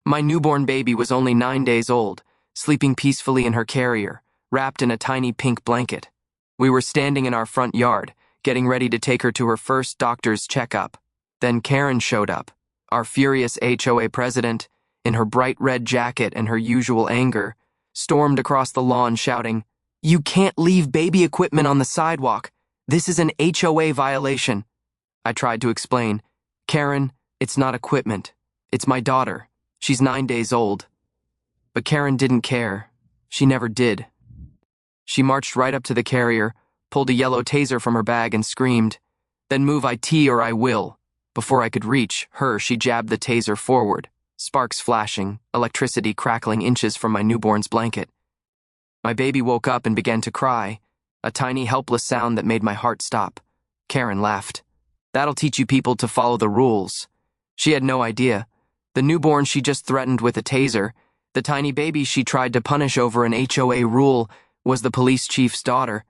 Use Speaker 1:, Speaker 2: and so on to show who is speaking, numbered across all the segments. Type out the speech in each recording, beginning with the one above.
Speaker 1: My newborn baby was only 9 days old, sleeping peacefully in her carrier, wrapped in a tiny pink blanket. We were standing in our front yard, getting ready to take her to her first doctor's checkup. Then Karen showed up, our furious HOA president, in her bright red jacket and her usual anger, stormed across the lawn shouting, "You can't leave baby equipment on the sidewalk. This is an HOA violation." I tried to explain, "Karen, it's not equipment. It's my daughter. She's 9 days old." But Karen didn't care. She never did. She marched right up to the carrier, pulled a yellow taser from her bag and screamed, "Then move IT or I will." Before I could reach her, she jabbed the taser forward, sparks flashing, electricity crackling inches from my newborn's blanket. My baby woke up and began to cry, a tiny helpless sound that made my heart stop. Karen laughed. "That'll teach you people to follow the rules." She had no idea. The newborn she just threatened with a taser, the tiny baby she tried to punish over an HOA rule, was the police chief's daughter.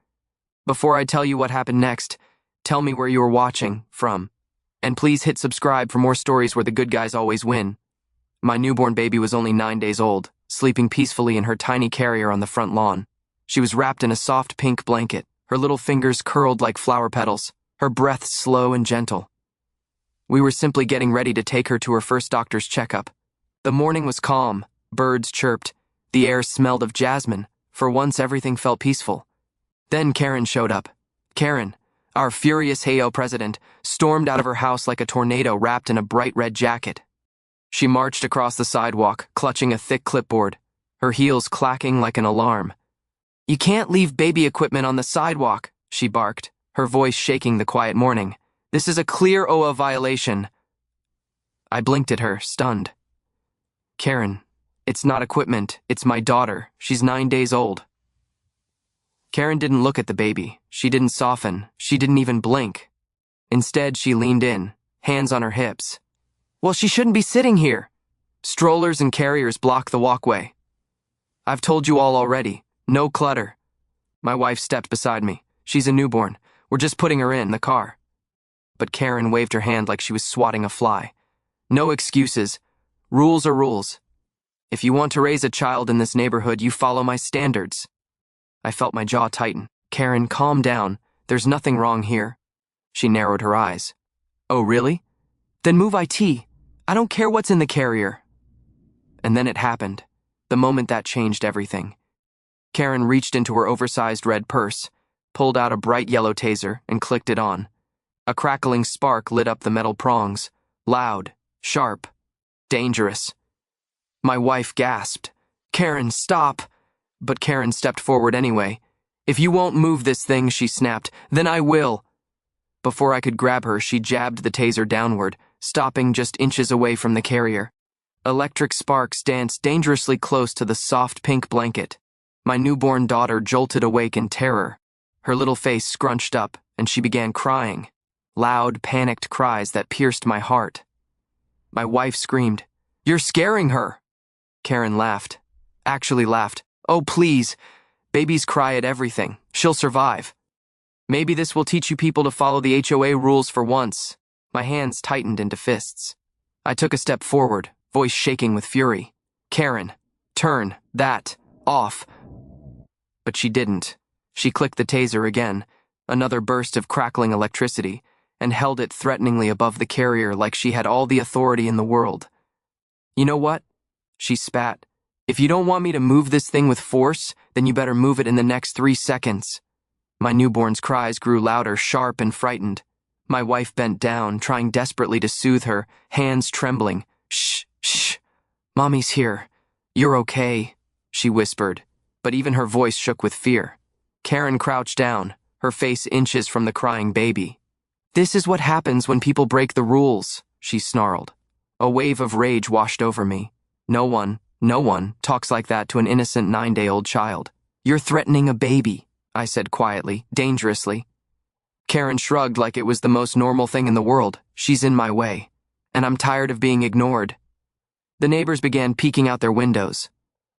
Speaker 1: Before I tell you what happened next, tell me where you were watching from. And please hit subscribe for more stories where the good guys always win. My newborn baby was only 9 days old, sleeping peacefully in her tiny carrier on the front lawn. She was wrapped in a soft pink blanket, her little fingers curled like flower petals, her breath slow and gentle. We were simply getting ready to take her to her first doctor's checkup. The morning was calm, birds chirped, the air smelled of jasmine. For once everything felt peaceful. Then Karen showed up. Karen, our furious HOA president, stormed out of her house like a tornado wrapped in a bright red jacket. She marched across the sidewalk, clutching a thick clipboard, her heels clacking like an alarm. "You can't leave baby equipment on the sidewalk," she barked, her voice shaking the quiet morning. "This is a clear HOA violation." I blinked at her, stunned. "Karen, it's not equipment, it's my daughter. She's 9 days old." Karen didn't look at the baby. She didn't soften. She didn't even blink. Instead, she leaned in, hands on her hips. "Well, she shouldn't be sitting here. Strollers and carriers block the walkway. I've told you all already. No clutter." My wife stepped beside me. "She's a newborn. We're just putting her in the car." But Karen waved her hand like she was swatting a fly. "No excuses. Rules are rules. If you want to raise a child in this neighborhood, you follow my standards." I felt my jaw tighten. "Karen, calm down. There's nothing wrong here." She narrowed her eyes. "Oh, really? Then move IT. I don't care what's in the carrier." And then it happened. The moment that changed everything. Karen reached into her oversized red purse, pulled out a bright yellow taser, and clicked it on. A crackling spark lit up the metal prongs. Loud, sharp, dangerous. My wife gasped, "Karen, stop!" But Karen stepped forward anyway. "If you won't move this thing," she snapped, "then I will." Before I could grab her, she jabbed the taser downward, stopping just inches away from the carrier. Electric sparks danced dangerously close to the soft pink blanket. My newborn daughter jolted awake in terror. Her little face scrunched up, and she began crying. Loud, panicked cries that pierced my heart. My wife screamed, "You're scaring her!" Karen laughed. Actually laughed. "Oh, please. Babies cry at everything. She'll survive. Maybe this will teach you people to follow the HOA rules for once." My hands tightened into fists. I took a step forward, voice shaking with fury. "Karen, turn that off." But she didn't. She clicked the taser again, another burst of crackling electricity, and held it threateningly above the carrier like she had all the authority in the world. "You know what?" She spat. "If you don't want me to move this thing with force, then you better move it in the next 3 seconds. My newborn's cries grew louder, sharp and frightened. My wife bent down, trying desperately to soothe her, hands trembling. "Shh, shh. Mommy's here. You're okay," she whispered, but even her voice shook with fear. Karen crouched down, her face inches from the crying baby. "This is what happens when people break the rules," she snarled. A wave of rage washed over me. No one talks like that to an innocent 9-day-old child. "You're threatening a baby," I said quietly, dangerously. Karen shrugged like it was the most normal thing in the world. "She's in my way, and I'm tired of being ignored." The neighbors began peeking out their windows.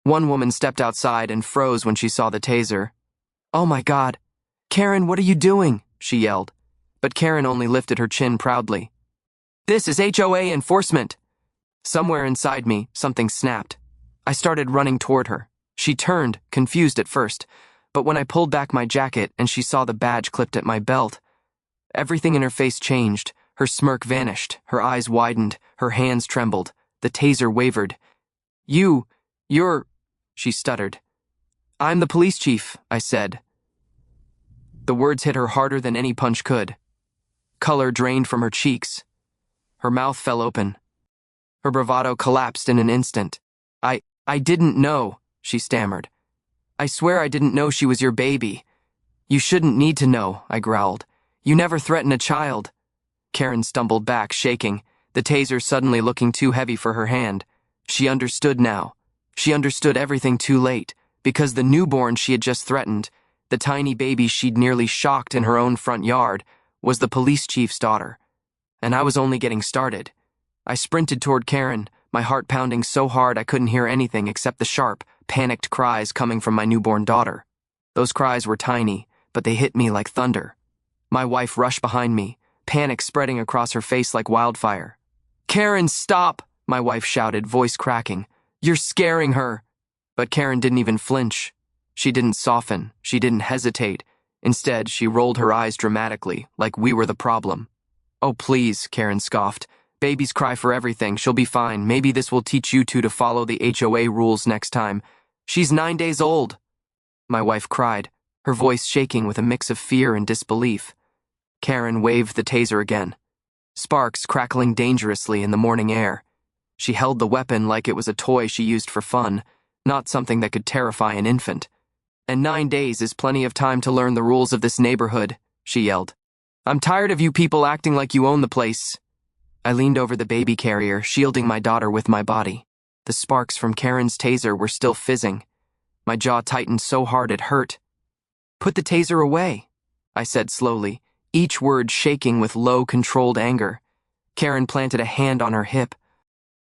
Speaker 1: One woman stepped outside and froze when she saw the taser. "Oh my God. Karen, what are you doing?" she yelled. But Karen only lifted her chin proudly. "This is HOA enforcement." Somewhere inside me, something snapped. I started running toward her. She turned, confused at first, but when I pulled back my jacket and she saw the badge clipped at my belt, everything in her face changed. Her smirk vanished, her eyes widened, her hands trembled. The taser wavered. You're, she stuttered. I'm the police chief, I said. The words hit her harder than any punch could. Color drained from her cheeks. Her mouth fell open. Her bravado collapsed in an instant. I didn't know, she stammered. I swear I didn't know she was your baby. You shouldn't need to know, I growled. You never threaten a child. Karen stumbled back, shaking, the taser suddenly looking too heavy for her hand. She understood now. She understood everything too late, because the newborn she had just threatened, the tiny baby she'd nearly shocked in her own front yard, was the police chief's daughter. And I was only getting started. I sprinted toward Karen, my heart pounding so hard I couldn't hear anything except the sharp, panicked cries coming from my newborn daughter. Those cries were tiny, but they hit me like thunder. My wife rushed behind me, panic spreading across her face like wildfire. Karen, stop! My wife shouted, voice cracking. You're scaring her! But Karen didn't even flinch. She didn't soften. She didn't hesitate. Instead, she rolled her eyes dramatically, like we were the problem. Oh, please, Karen scoffed. Babies cry for everything. She'll be fine. Maybe this will teach you two to follow the HOA rules next time. She's 9 days old. My wife cried, her voice shaking with a mix of fear and disbelief. Karen waved the taser again, sparks crackling dangerously in the morning air. She held the weapon like it was a toy she used for fun, not something that could terrify an infant. And 9 days is plenty of time to learn the rules of this neighborhood, she yelled. I'm tired of you people acting like you own the place. I leaned over the baby carrier, shielding my daughter with my body. The sparks from Karen's taser were still fizzing. My jaw tightened so hard it hurt. Put the taser away, I said slowly, each word shaking with low, controlled anger. Karen planted a hand on her hip.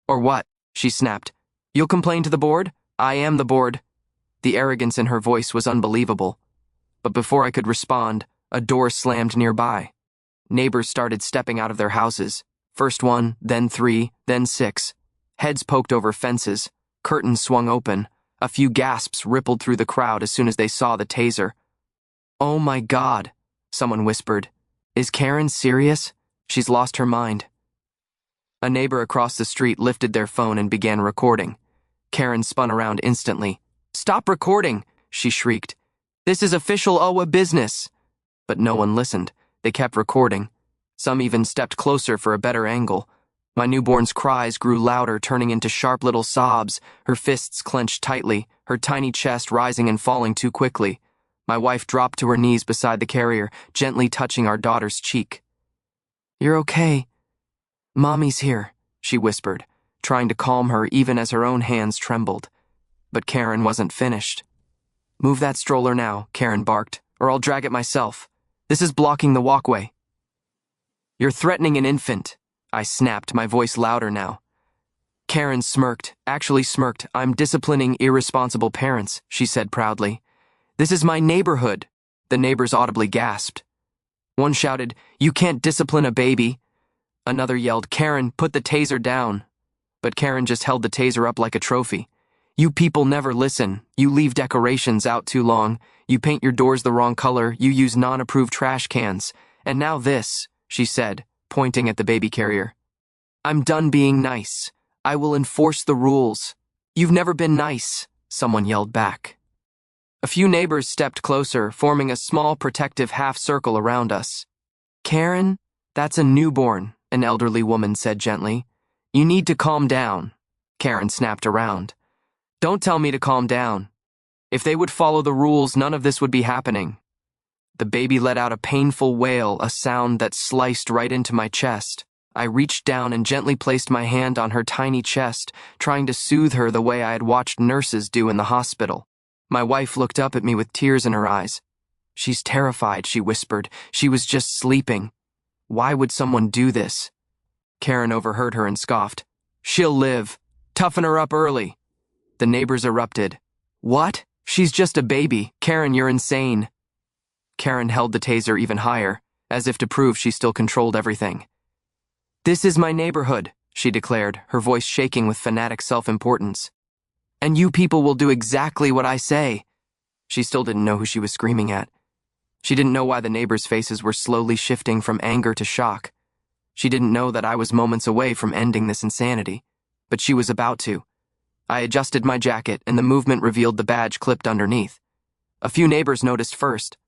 Speaker 1: Or what? She snapped. You'll complain to the board? I am the board. The arrogance in her voice was unbelievable. But before I could respond, a door slammed nearby. Neighbors started stepping out of their houses. First one, then 3, then 6. Heads poked over fences. Curtains swung open. A few gasps rippled through the crowd as soon as they saw the taser. Oh my God, someone whispered. Is Karen serious? She's lost her mind. A neighbor across the street lifted their phone and began recording. Karen spun around instantly. Stop recording, she shrieked. This is official HOA business. But no one listened. They kept recording. Some even stepped closer for a better angle. My newborn's cries grew louder, turning into sharp little sobs, her fists clenched tightly, her tiny chest rising and falling too quickly. My wife dropped to her knees beside the carrier, gently touching our daughter's cheek. You're okay. Mommy's here, she whispered, trying to calm her even as her own hands trembled. But Karen wasn't finished. Move that stroller now, Karen barked, or I'll drag it myself. This is blocking the walkway. You're threatening an infant, I snapped, my voice louder now. Karen smirked, actually smirked. I'm disciplining irresponsible parents, she said proudly. This is my neighborhood, the neighbors audibly gasped. One shouted, You can't discipline a baby. Another yelled, Karen, put the taser down. But Karen just held the taser up like a trophy. You people never listen. You leave decorations out too long. You paint your doors the wrong color. You use non-approved trash cans. And now this, she said, pointing at the baby carrier. I'm done being nice. I will enforce the rules. You've never been nice, someone yelled back. A few neighbors stepped closer, forming a small protective half-circle around us. Karen, that's a newborn, an elderly woman said gently. You need to calm down. Karen snapped around. Don't tell me to calm down. If they would follow the rules, none of this would be happening. The baby let out a painful wail, a sound that sliced right into my chest. I reached down and gently placed my hand on her tiny chest, trying to soothe her the way I had watched nurses do in the hospital. My wife looked up at me with tears in her eyes. She's terrified, she whispered. She was just sleeping. Why would someone do this? Karen overheard her and scoffed. She'll live. Toughen her up early. The neighbors erupted. What? She's just a baby. Karen, you're insane. Karen held the taser even higher, as if to prove she still controlled everything. This is my neighborhood. she declared, her voice shaking with fanatic self-importance. "And you people will do exactly what I say." She still didn't know who she was screaming at. She didn't know why the neighbors' faces were slowly shifting from anger to shock. She didn't know that I was moments away from ending this insanity, but she was about to. I adjusted my jacket, and the movement revealed the badge clipped underneath. A few neighbors noticed first.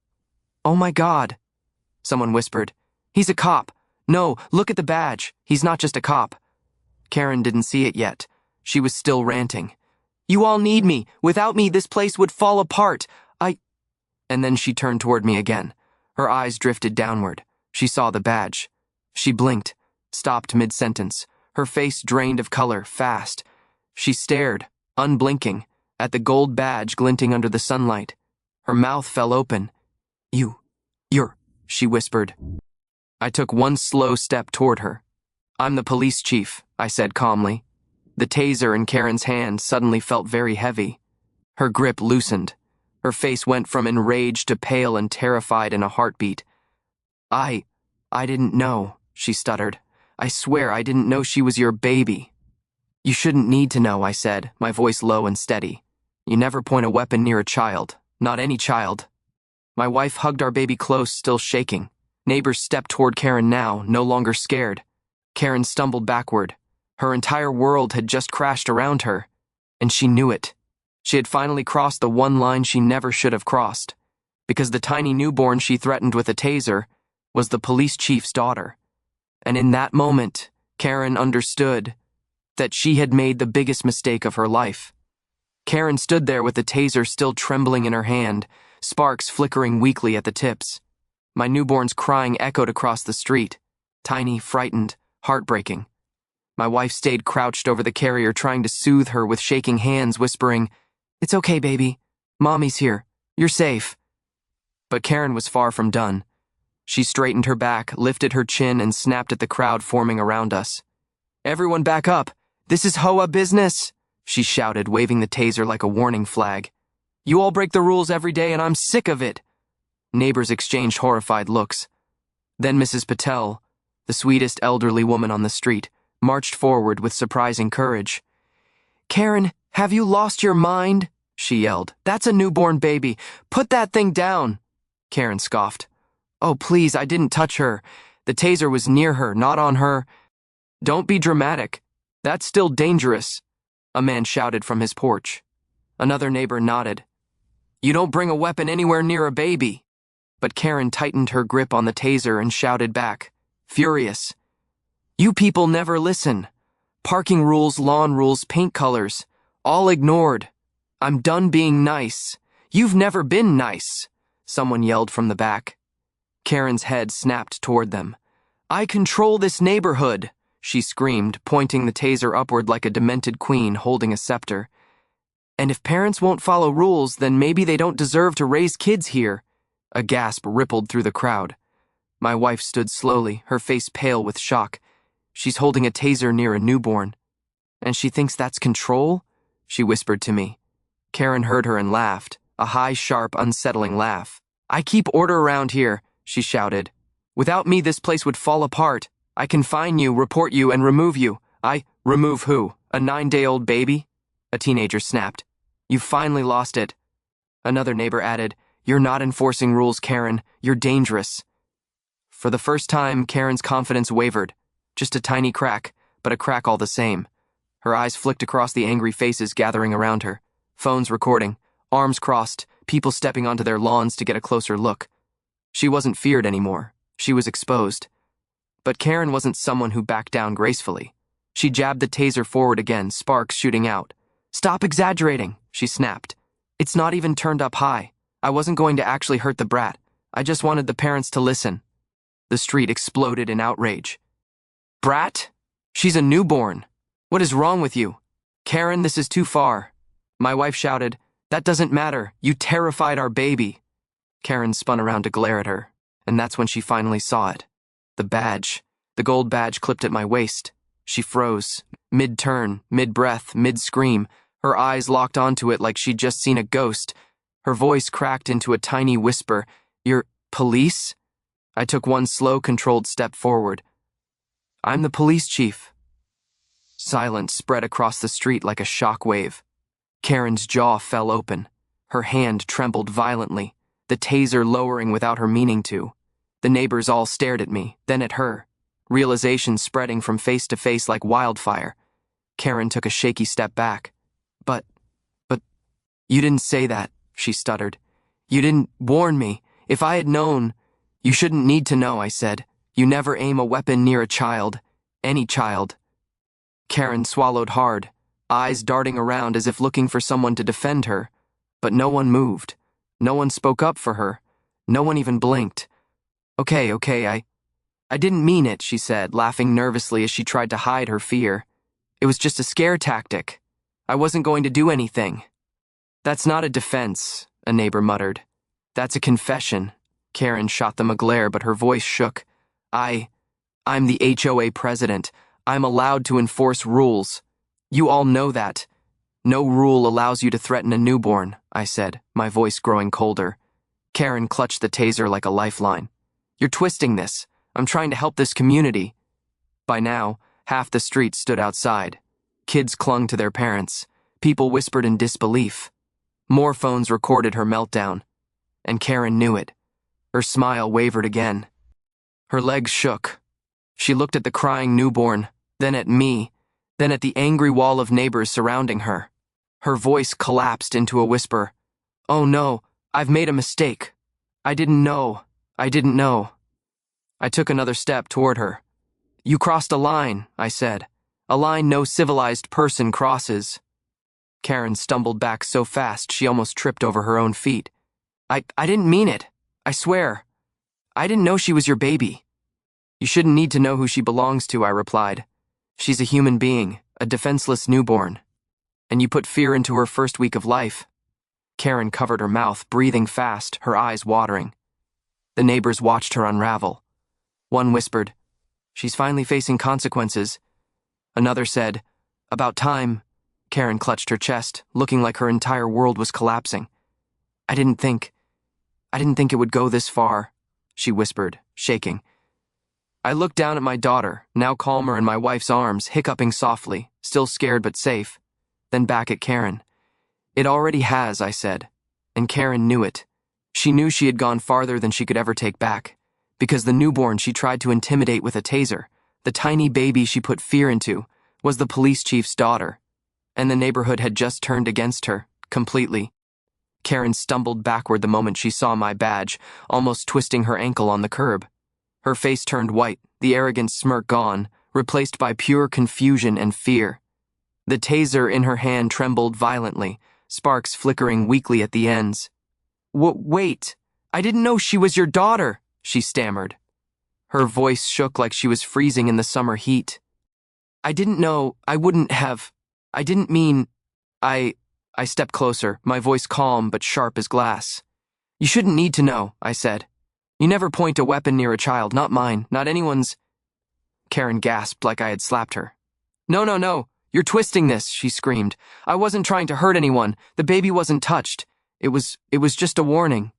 Speaker 1: "Oh my God," someone whispered. "He's a cop. No, look at the badge. He's not just a cop." Karen didn't see it yet. She was still ranting. "You all need me. Without me, this place would fall apart. And then she turned toward me again. Her eyes drifted downward. She saw the badge. She blinked, stopped mid-sentence. Her face drained of color, fast. She stared, unblinking, at the gold badge glinting under the sunlight. Her mouth fell open. You're, she whispered. I took one slow step toward her. "I'm the police chief," I said calmly. The taser in Karen's hand suddenly felt very heavy. Her grip loosened. Her face went from enraged to pale and terrified in a heartbeat. I didn't know," she stuttered. "I swear I didn't know she was your baby." "You shouldn't need to know," I said, my voice low and steady. "You never point a weapon near a child, not any child." My wife hugged our baby close, still shaking. Neighbors stepped toward Karen now, no longer scared. Karen stumbled backward. Her entire world had just crashed around her, and she knew it. She had finally crossed the one line she never should have crossed, because the tiny newborn she threatened with a taser was the police chief's daughter. And in that moment, Karen understood that she had made the biggest mistake of her life. Karen stood there with the taser still trembling in her hand, sparks flickering weakly at the tips. My newborn's crying echoed across the street, tiny, frightened, heartbreaking. My wife stayed crouched over the carrier, trying to soothe her with shaking hands, whispering, "It's okay, baby. Mommy's here. You're safe." But Karen was far from done. She straightened her back, lifted her chin, and snapped at the crowd forming around us. "Everyone back up. This is HOA business," she shouted, waving the taser like a warning flag. "You all break the rules every day, and I'm sick of it." Neighbors exchanged horrified looks. Then Mrs. Patel, the sweetest elderly woman on the street, marched forward with surprising courage. "Karen, have you lost your mind?" she yelled. "That's a newborn baby. Put that thing down." Karen scoffed. "Oh, please, I didn't touch her. The taser was near her, not on her." "Don't be dramatic. That's still dangerous," a man shouted from his porch. Another neighbor nodded. "You don't bring a weapon anywhere near a baby." But Karen tightened her grip on the taser and shouted back, furious. "You people never listen. Parking rules, lawn rules, paint colors, all ignored. I'm done being nice. You've never been nice," someone yelled from the back. Karen's head snapped toward them. "I control this neighborhood," she screamed, pointing the taser upward like a demented queen holding a scepter. "And if parents won't follow rules, then maybe they don't deserve to raise kids here." A gasp rippled through the crowd. My wife stood slowly, her face pale with shock. She's holding a taser near a newborn. "And she thinks that's control?" she whispered to me. Karen heard her and laughed, a high, sharp, unsettling laugh. "I keep order around here," she shouted. "Without me, this place would fall apart. I can fine you, report you, and remove you." Remove who? A 9-day-old baby?" a teenager snapped. "You've finally lost it." Another neighbor added, "You're not enforcing rules, Karen. You're dangerous." For the first time, Karen's confidence wavered. Just a tiny crack, but a crack all the same. Her eyes flicked across the angry faces gathering around her. Phones recording, arms crossed, people stepping onto their lawns to get a closer look. She wasn't feared anymore. She was exposed. But Karen wasn't someone who backed down gracefully. She jabbed the taser forward again, sparks shooting out. "Stop exaggerating," she snapped. "It's not even turned up high. I wasn't going to actually hurt the brat. I just wanted the parents to listen." The street exploded in outrage. "Brat? She's a newborn. What is wrong with you? Karen, this is too far." My wife shouted, "That doesn't matter. You terrified our baby." Karen spun around to glare at her, and that's when she finally saw it. The badge, the gold badge clipped at my waist. She froze, mid-turn, mid-breath, mid-scream, her eyes locked onto it like she'd just seen a ghost. Her voice cracked into a tiny whisper. "You're police?" I took one slow, controlled step forward. "I'm the police chief." Silence spread across the street like a shock wave. Karen's jaw fell open. Her hand trembled violently, the taser lowering without her meaning to. The neighbors all stared at me, then at her, realization spreading from face to face like wildfire. Karen took a shaky step back. But, you didn't say that, she stuttered. You didn't warn me. If I had known. You shouldn't need to know, I said. You never aim a weapon near a child. Any child. Karen swallowed hard, eyes darting around as if looking for someone to defend her. But no one moved. No one spoke up for her. No one even blinked. Okay, I didn't mean it, she said, laughing nervously as she tried to hide her fear. It was just a scare tactic. I wasn't going to do anything. That's not a defense, a neighbor muttered. That's a confession. Karen shot them a glare, but her voice shook. I'm the HOA president. I'm allowed to enforce rules. You all know that. No rule allows you to threaten a newborn, I said, my voice growing colder. Karen clutched the taser like a lifeline. You're twisting this. I'm trying to help this community. By now, half the street stood outside. Kids clung to their parents. People whispered in disbelief. More phones recorded her meltdown. And Karen knew it. Her smile wavered again. Her legs shook. She looked at the crying newborn, then at me, then at the angry wall of neighbors surrounding her. Her voice collapsed into a whisper. Oh no, I've made a mistake. I didn't know. I took another step toward her. You crossed a line, I said. A line no civilized person crosses. Karen stumbled back so fast she almost tripped over her own feet. I didn't mean it. I swear. I didn't know she was your baby. You shouldn't need to know who she belongs to, I replied. She's a human being, a defenseless newborn. And you put fear into her first week of life. Karen covered her mouth, breathing fast, her eyes watering. The neighbors watched her unravel. One whispered, She's finally facing consequences. Another said, About time. Karen clutched her chest, looking like her entire world was collapsing. I didn't think it would go this far, she whispered, shaking. I looked down at my daughter, now calmer in my wife's arms, hiccuping softly, still scared but safe, then back at Karen. It already has, I said, and Karen knew it. She knew she had gone farther than she could ever take back, because the newborn she tried to intimidate with a taser, the tiny baby she put fear into, was the police chief's daughter, and the neighborhood had just turned against her, completely. Karen stumbled backward the moment she saw my badge, almost twisting her ankle on the curb. Her face turned white, the arrogant smirk gone, replaced by pure confusion and fear. The taser in her hand trembled violently, sparks flickering weakly at the ends. Wait, I didn't know she was your daughter, she stammered. Her voice shook like she was freezing in the summer heat. I didn't know, I wouldn't have, I didn't mean, I stepped closer, my voice calm but sharp as glass. You shouldn't need to know, I said. You never point a weapon near a child, not mine, not anyone's. Karen gasped like I had slapped her. No, you're twisting this, she screamed. I wasn't trying to hurt anyone. The baby wasn't touched. It was just a warning.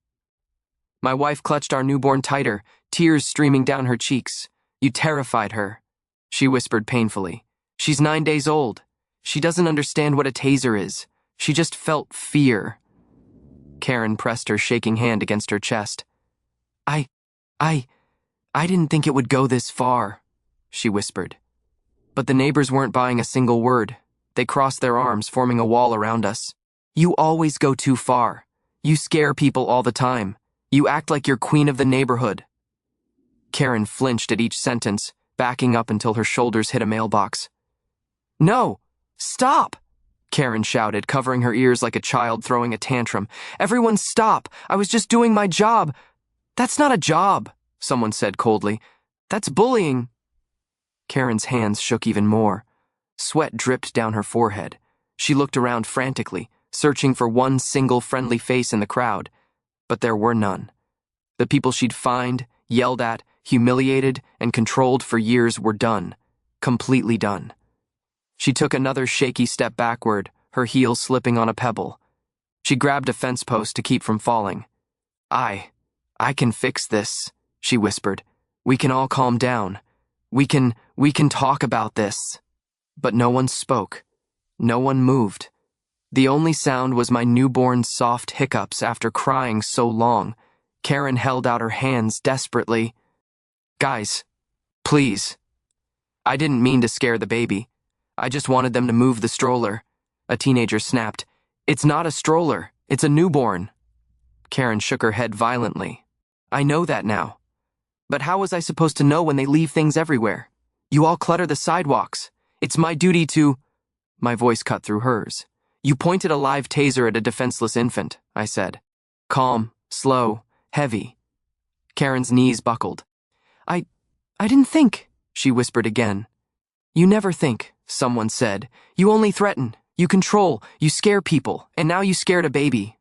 Speaker 1: My wife clutched our newborn tighter, tears streaming down her cheeks. You terrified her, she whispered painfully. She's 9 days old. She doesn't understand what a taser is. She just felt fear. Karen pressed her shaking hand against her chest. I didn't think it would go this far, she whispered. But the neighbors weren't buying a single word. They crossed their arms, forming a wall around us. You always go too far. You scare people all the time. You act like you're queen of the neighborhood. Karen flinched at each sentence, backing up until her shoulders hit a mailbox. No! Stop! Karen shouted, covering her ears like a child throwing a tantrum. Everyone stop! I was just doing my job. That's not a job, someone said coldly. That's bullying. Karen's hands shook even more. Sweat dripped down her forehead. She looked around frantically, searching for one single friendly face in the crowd. But there were none. The people she'd fined, yelled at, humiliated, and controlled for years were done. Completely done. She took another shaky step backward, her heel slipping on a pebble. She grabbed a fence post to keep from falling. I can fix this, she whispered. We can all calm down. We can talk about this. But no one spoke. No one moved. The only sound was my newborn's soft hiccups after crying so long. Karen held out her hands desperately. Guys, please. I didn't mean to scare the baby. I just wanted them to move the stroller. A teenager snapped. It's not a stroller. It's a newborn. Karen shook her head violently. I know that now. But how was I supposed to know when they leave things everywhere? You all clutter the sidewalks. It's my duty to... My voice cut through hers. You pointed a live taser at a defenseless infant, I said. Calm, slow, heavy. Karen's knees buckled. I didn't think, she whispered again. You never think, someone said. You only threaten, you control, you scare people, and now you scared a baby.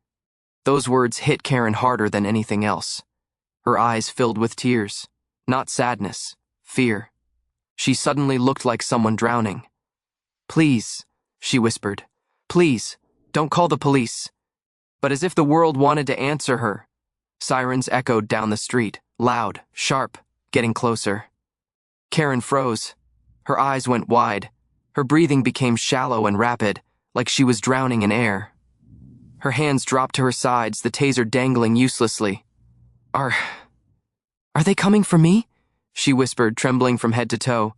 Speaker 1: Those words hit Karen harder than anything else. Her eyes filled with tears. Not sadness, fear. She suddenly looked like someone drowning. Please, she whispered. Please, don't call the police. But as if the world wanted to answer her, sirens echoed down the street, loud, sharp, getting closer. Karen froze. Her eyes went wide. Her breathing became shallow and rapid, like she was drowning in air. Her hands dropped to her sides, the taser dangling uselessly. Are they coming for me? She whispered, trembling from head to toe.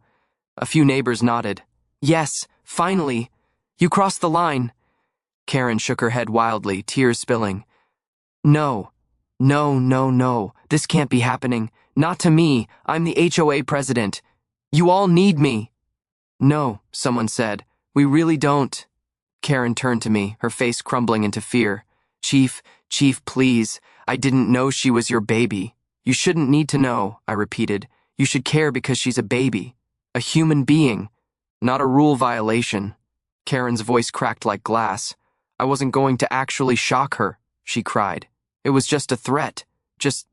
Speaker 1: A few neighbors nodded. Yes, finally. You crossed the line. Karen shook her head wildly, tears spilling. No. This can't be happening. Not to me. I'm the HOA president. You all need me. No, someone said. We really don't. Karen turned to me, her face crumbling into fear. Chief, please. I didn't know she was your baby. You shouldn't need to know, I repeated. You should care because she's a baby. A human being. Not a rule violation. Karen's voice cracked like glass. I wasn't going to actually shock her, she cried. It was just a threat. Just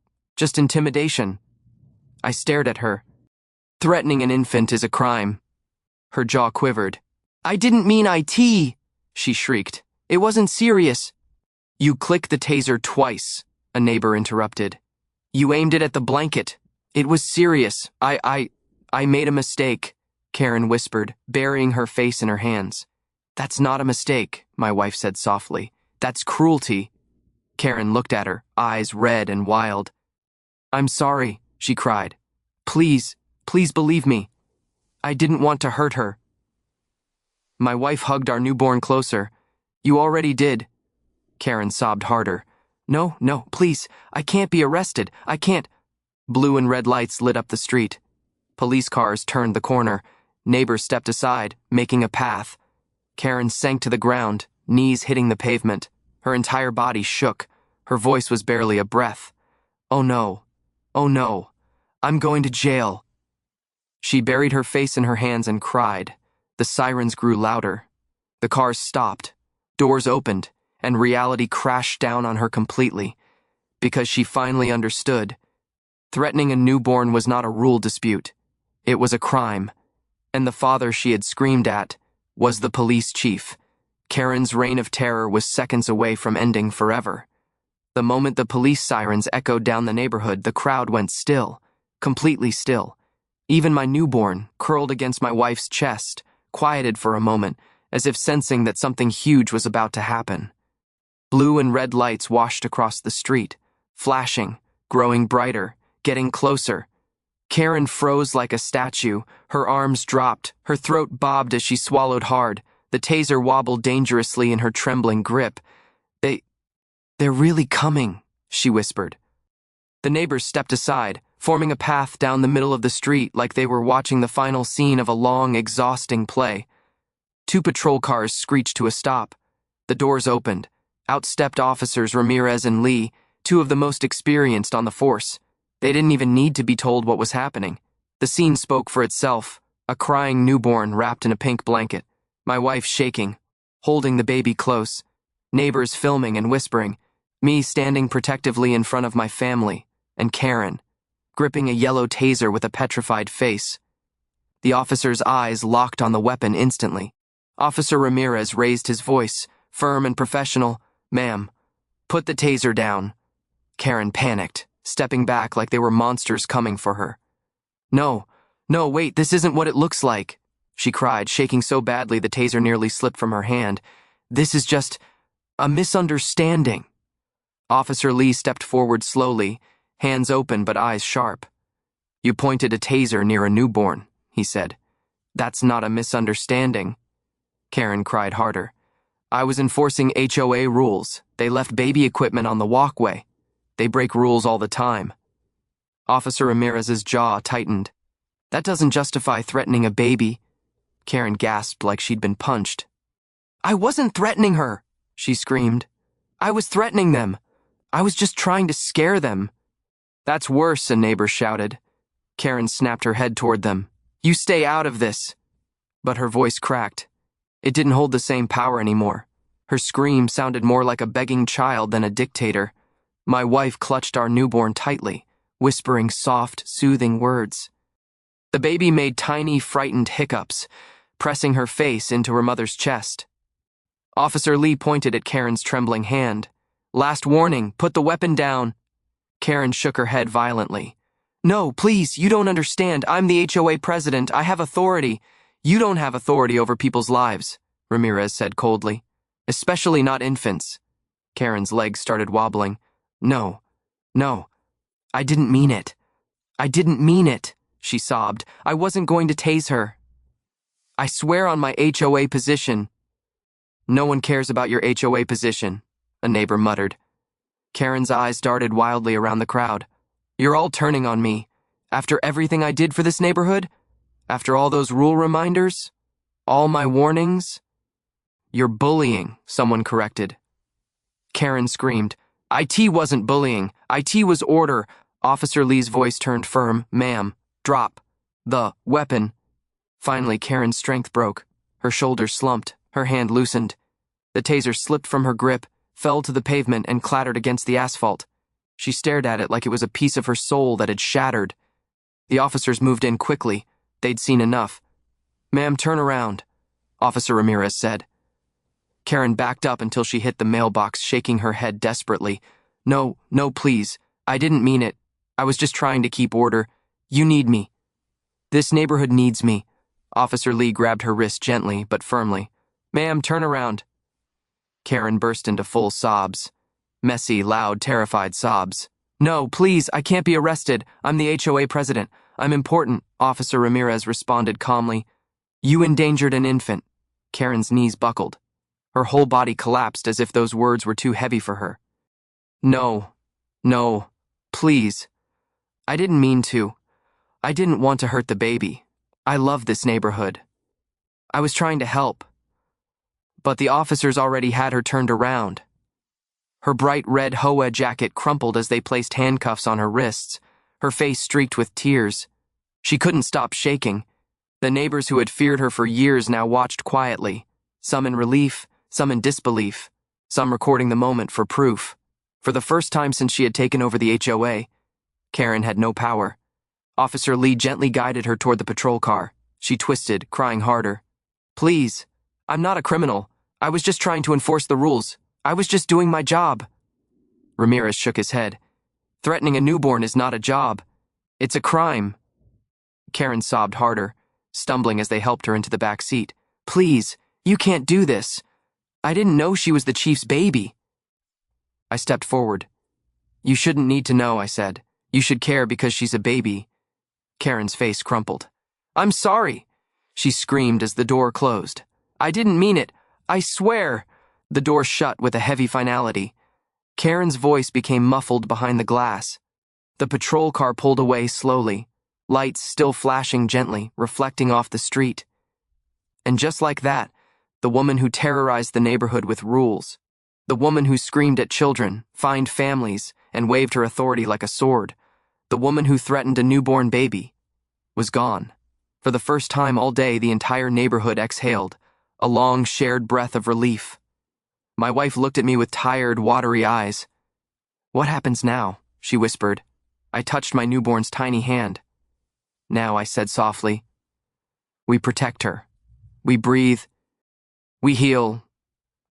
Speaker 1: intimidation. I stared at her. Threatening an infant is a crime. Her jaw quivered. I didn't mean IT, she shrieked. It wasn't serious. You clicked the taser twice, a neighbor interrupted. You aimed it at the blanket. It was serious. I made a mistake, Karen whispered, burying her face in her hands. That's not a mistake, my wife said softly. That's cruelty. Karen looked at her, eyes red and wild. I'm sorry, she cried. Please believe me. I didn't want to hurt her. My wife hugged our newborn closer. You already did. Karen sobbed harder. No, please, I can't be arrested. I can't. Blue and red lights lit up the street. Police cars turned the corner. Neighbors stepped aside, making a path. Karen sank to the ground, knees hitting the pavement. Her entire body shook. Her voice was barely a breath. Oh no. I'm going to jail. She buried her face in her hands and cried. The sirens grew louder. The cars stopped. Doors opened, and reality crashed down on her completely. Because she finally understood. Threatening a newborn was not a rule dispute. It was a crime. And the father she had screamed at was the police chief. Karen's reign of terror was seconds away from ending forever. The moment the police sirens echoed down the neighborhood, the crowd went still, completely still. Even my newborn, curled against my wife's chest, quieted for a moment, as if sensing that something huge was about to happen. Blue and red lights washed across the street, flashing, growing brighter, getting closer. Karen froze like a statue, her arms dropped, her throat bobbed as she swallowed hard. The taser wobbled dangerously in her trembling grip. They're really coming, she whispered. The neighbors stepped aside, forming a path down the middle of the street like they were watching the final scene of a long, exhausting play. 2 patrol cars screeched to a stop. The doors opened. Out stepped officers Ramirez and Lee, 2 of the most experienced on the force. They didn't even need to be told what was happening. The scene spoke for itself, a crying newborn wrapped in a pink blanket, my wife shaking, holding the baby close, neighbors filming and whispering, me standing protectively in front of my family, and Karen, gripping a yellow taser with a petrified face. The officer's eyes locked on the weapon instantly. Officer Ramirez raised his voice, firm and professional. Ma'am, put the taser down. Karen panicked, stepping back like they were monsters coming for her. No, wait, this isn't what it looks like. she cried, shaking so badly the taser nearly slipped from her hand. "This is just a misunderstanding." Officer Lee stepped forward slowly, hands open but eyes sharp. "You pointed a taser near a newborn," he said. "That's not a misunderstanding." Karen cried harder. "I was enforcing HOA rules. They left baby equipment on the walkway. They break rules all the time." Officer Ramirez's jaw tightened. "That doesn't justify threatening a baby." Karen gasped like she'd been punched. "I wasn't threatening her," she screamed. "I was threatening them. I was just trying to scare them." "That's worse," a neighbor shouted. Karen snapped her head toward them. "You stay out of this." But her voice cracked. It didn't hold the same power anymore. Her scream sounded more like a begging child than a dictator. My wife clutched our newborn tightly, whispering soft, soothing words. The baby made tiny, frightened hiccups, pressing her face into her mother's chest. Officer Lee pointed at Karen's trembling hand. "Last warning, put the weapon down." Karen shook her head violently. "No, please, you don't understand. I'm the HOA president. I have authority." "You don't have authority over people's lives," Ramirez said coldly. "Especially not infants." Karen's legs started wobbling. No, I didn't mean it. I didn't mean it," she sobbed. "I wasn't going to tase her. I swear on my HOA position." "No one cares about your HOA position," a neighbor muttered. Karen's eyes darted wildly around the crowd. "You're all turning on me. After everything I did for this neighborhood? After all those rule reminders? All my warnings?" "You're bullying," someone corrected. Karen screamed. "IT wasn't bullying. IT was order." Officer Lee's voice turned firm. "Ma'am, drop the weapon." Finally, Karen's strength broke. Her shoulders slumped. Her hand loosened. The taser slipped from her grip, fell to the pavement, and clattered against the asphalt. She stared at it like it was a piece of her soul that had shattered. The officers moved in quickly. They'd seen enough. "Ma'am, turn around," Officer Ramirez said. Karen backed up until she hit the mailbox, shaking her head desperately. No, please. I didn't mean it. I was just trying to keep order. You need me. This neighborhood needs me." Officer Lee grabbed her wrist gently but firmly. "Ma'am, turn around." Karen burst into full sobs. Messy, loud, terrified sobs. "No, please, I can't be arrested. I'm the HOA president. I'm important," Officer Ramirez responded calmly. "You endangered an infant." Karen's knees buckled. Her whole body collapsed as if those words were too heavy for her. No, please. I didn't mean to. I didn't want to hurt the baby. I love this neighborhood. I was trying to help." But the officers already had her turned around. Her bright red HOA jacket crumpled as they placed handcuffs on her wrists, her face streaked with tears. She couldn't stop shaking. The neighbors who had feared her for years now watched quietly, some in relief, some in disbelief, some recording the moment for proof. For the first time since she had taken over the HOA, Karen had no power. Officer Lee gently guided her toward the patrol car. She twisted, crying harder. "Please, I'm not a criminal. I was just trying to enforce the rules. I was just doing my job." Ramirez shook his head. "Threatening a newborn is not a job. It's a crime." Karen sobbed harder, stumbling as they helped her into the back seat. "Please, you can't do this. I didn't know she was the chief's baby." I stepped forward. "You shouldn't need to know," I said. "You should care because she's a baby." Karen's face crumpled. "I'm sorry," she screamed as the door closed. "I didn't mean it. I swear." The door shut with a heavy finality. Karen's voice became muffled behind the glass. The patrol car pulled away slowly, lights still flashing gently, reflecting off the street. And just like that, the woman who terrorized the neighborhood with rules, the woman who screamed at children, fined families, and waved her authority like a sword, the woman who threatened a newborn baby, was gone. For the first time all day, the entire neighborhood exhaled, a long, shared breath of relief. My wife looked at me with tired, watery eyes. "What happens now?" she whispered. I touched my newborn's tiny hand. "Now," I said softly, "we protect her. We breathe. We heal."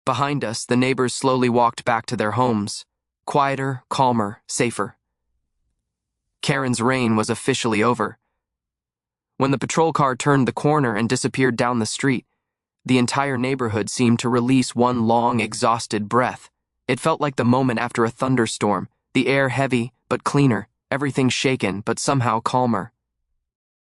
Speaker 1: Behind us, the neighbors slowly walked back to their homes, quieter, calmer, safer. Karen's reign was officially over. When the patrol car turned the corner and disappeared down the street, the entire neighborhood seemed to release one long, exhausted breath. It felt like the moment after a thunderstorm, the air heavy but cleaner, everything shaken but somehow calmer.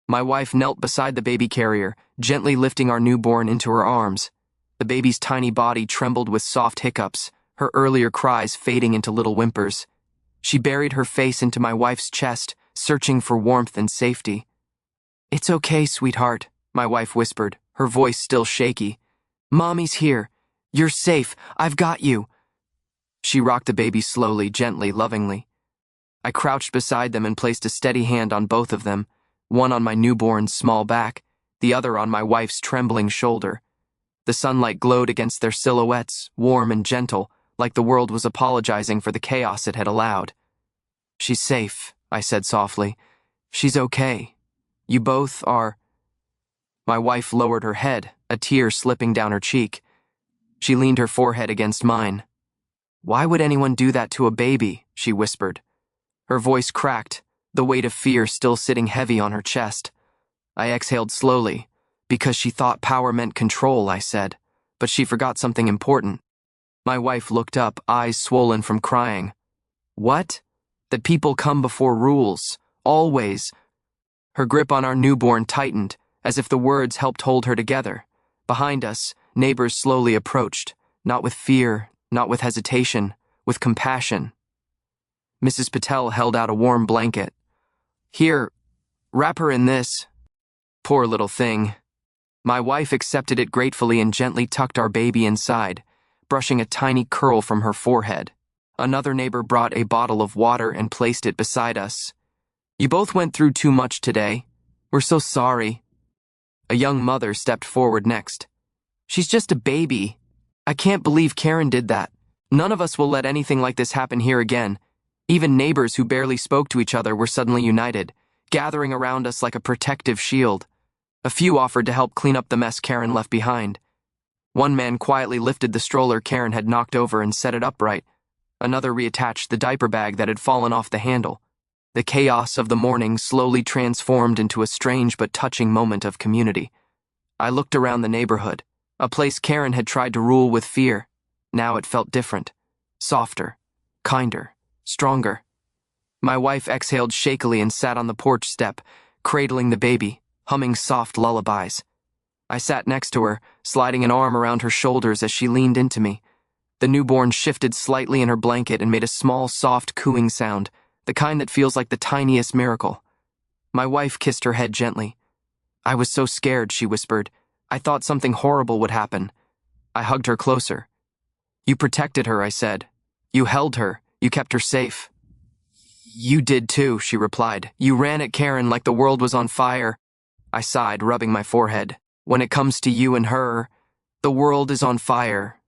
Speaker 1: My wife knelt beside the baby carrier, gently lifting our newborn into her arms. The baby's tiny body trembled with soft hiccups, her earlier cries fading into little whimpers. She buried her face into my wife's chest, searching for warmth and safety. "It's okay, sweetheart," my wife whispered, her voice still shaky. "Mommy's here. You're safe. I've got you." She rocked the baby slowly, gently, lovingly. I crouched beside them and placed a steady hand on both of them, one on my newborn's small back, the other on my wife's trembling shoulder. The sunlight glowed against their silhouettes, warm and gentle, like the world was apologizing for the chaos it had allowed. "She's safe," I said softly. "She's okay. You both are—" My wife lowered her head, a tear slipping down her cheek. She leaned her forehead against mine. "Why would anyone do that to a baby?" she whispered. Her voice cracked, the weight of fear still sitting heavy on her chest. I exhaled slowly. "Because she thought power meant control," I said. But she forgot something important. My wife looked up, eyes swollen from crying. "What?" "That people come before rules. Always." Her grip on our newborn tightened, as if the words helped hold her together. Behind us, neighbors slowly approached, not with fear, not with hesitation, with compassion. Mrs. Patel held out a warm blanket. "Here, wrap her in this." Poor little thing. My wife accepted it gratefully and gently tucked our baby inside, brushing a tiny curl from her forehead. Another neighbor brought a bottle of water and placed it beside us. "You both went through too much today. We're so sorry." A young mother stepped forward next. "She's just a baby. I can't believe Karen did that. None of us will let anything like this happen here again." Even neighbors who barely spoke to each other were suddenly united, gathering around us like a protective shield. A few offered to help clean up the mess Karen left behind. One man quietly lifted the stroller Karen had knocked over and set it upright. Another reattached the diaper bag that had fallen off the handle. The chaos of the morning slowly transformed into a strange but touching moment of community. I looked around the neighborhood. A place Karen had tried to rule with fear. Now it felt different. Softer. Kinder. Stronger. My wife exhaled shakily and sat on the porch step, cradling the baby, humming soft lullabies. I sat next to her, sliding an arm around her shoulders as she leaned into me. The newborn shifted slightly in her blanket and made a small, soft cooing sound, the kind that feels like the tiniest miracle. My wife kissed her head gently. "I was so scared," she whispered. "I thought something horrible would happen." I hugged her closer. "You protected her," I said. "You held her. You kept her safe." "You did too," she replied. "You ran at Karen like the world was on fire." I sighed, rubbing my forehead. "When it comes to you and her, the world is on fire."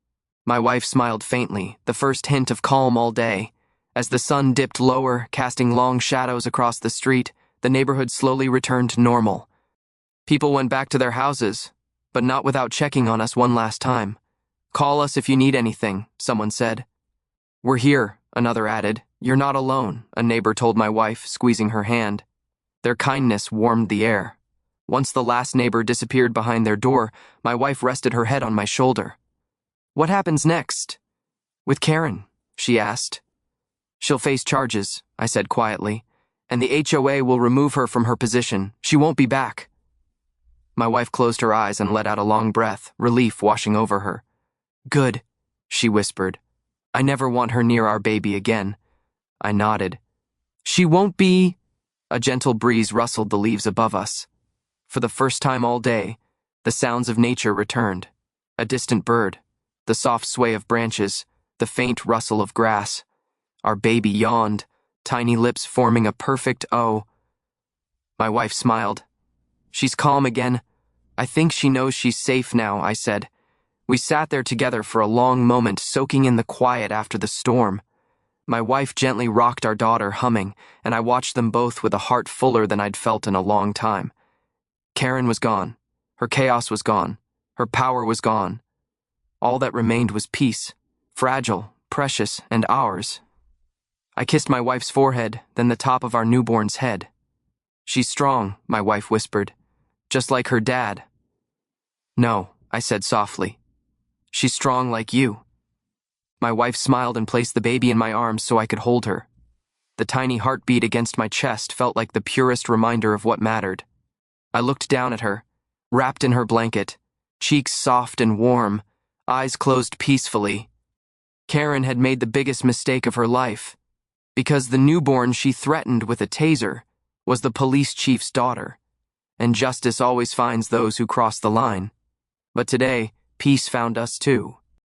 Speaker 1: My wife smiled faintly, the first hint of calm all day. As the sun dipped lower, casting long shadows across the street, the neighborhood slowly returned to normal. People went back to their houses, but not without checking on us one last time. "Call us if you need anything," someone said. "We're here," another added. "You're not alone," a neighbor told my wife, squeezing her hand. Their kindness warmed the air. Once the last neighbor disappeared behind their door, my wife rested her head on my shoulder. "What happens next?" "With Karen?" she asked. "She'll face charges," I said quietly, "and the HOA will remove her from her position. She won't be back." My wife closed her eyes and let out a long breath, relief washing over her. "Good," she whispered. "I never want her near our baby again." I nodded. "She won't be—" A gentle breeze rustled the leaves above us. For the first time all day, the sounds of nature returned. A distant bird, the soft sway of branches, the faint rustle of grass. Our baby yawned, tiny lips forming a perfect O. My wife smiled. "She's calm again. I think she knows she's safe now," I said. We sat there together for a long moment, soaking in the quiet after the storm. My wife gently rocked our daughter, humming, and I watched them both with a heart fuller than I'd felt in a long time. Karen was gone. Her chaos was gone. Her power was gone. All that remained was peace, fragile, precious, and ours. I kissed my wife's forehead, then the top of our newborn's head. "She's strong," my wife whispered. just like her dad. No, I said softly. She's strong like you. My wife smiled and placed the baby in my arms so I could hold her. The tiny heartbeat against my chest felt like the purest reminder of what mattered. I looked down at her, wrapped in her blanket, cheeks soft and warm, eyes closed peacefully. Karen had made the biggest mistake of her life, because the newborn she threatened with a taser was the police chief's daughter, and justice always finds those who cross the line. But today, peace found us too.